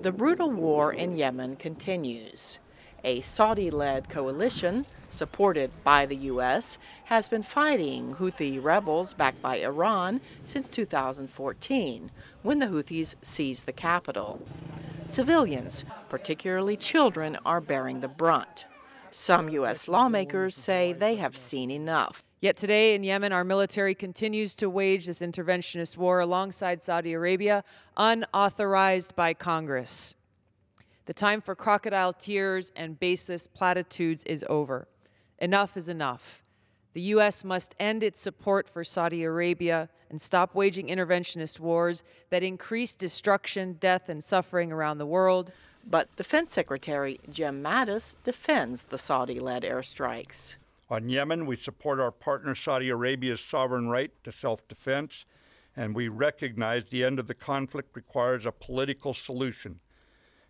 The brutal war in Yemen continues. A Saudi-led coalition, supported by the U.S., has been fighting Houthi rebels backed by Iran since 2014, when the Houthis seized the capital. Civilians, particularly children, are bearing the brunt. Some U.S. lawmakers say they have seen enough. Yet today in Yemen, our military continues to wage this interventionist war alongside Saudi Arabia, unauthorized by Congress. The time for crocodile tears and baseless platitudes is over. Enough is enough. The U.S. must end its support for Saudi Arabia and stop waging interventionist wars that increase destruction, death, and suffering around the world. But Defense Secretary Jim Mattis defends the Saudi-led airstrikes. On Yemen, we support our partner Saudi Arabia's sovereign right to self-defense, and we recognize the end of the conflict requires a political solution.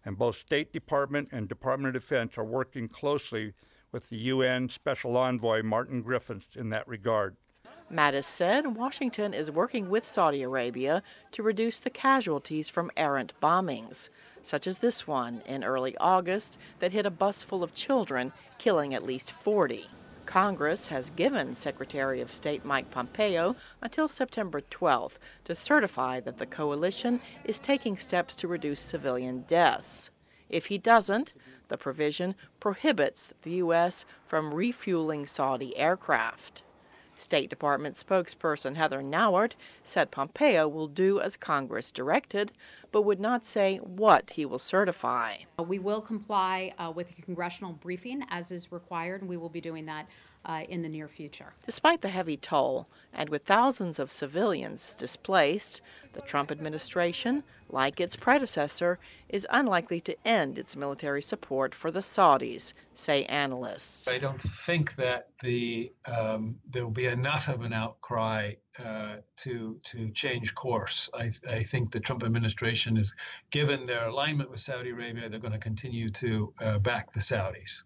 And both State Department and Department of Defense are working closely with the UN Special Envoy Martin Griffiths in that regard. Mattis said Washington is working with Saudi Arabia to reduce the casualties from errant bombings, such as this one in early August that hit a bus full of children, killing at least 40. Congress has given Secretary of State Mike Pompeo until September 12th to certify that the coalition is taking steps to reduce civilian deaths. If he doesn't, the provision prohibits the U.S. from refueling Saudi aircraft. State Department spokesperson Heather Nauert said Pompeo will do as Congress directed, but would not say what he will certify. We will comply with a congressional briefing as is required, and we will be doing that in the near future. Despite the heavy toll, and with thousands of civilians displaced, the Trump administration, like its predecessor, is unlikely to end its military support for the Saudis, say analysts. I don't think that there will be enough of an outcry to change course. I think the Trump administration is, given their alignment with Saudi Arabia, they're going to continue to back the Saudis.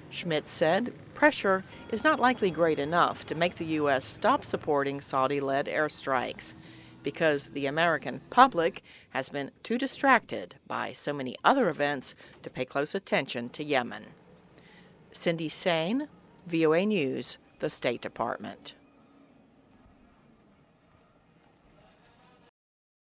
Schmidt said pressure is not likely great enough to make the U.S. stop supporting Saudi-led airstrikes because the American public has been too distracted by so many other events to pay close attention to Yemen. Cindy Saine, VOA News, the State Department.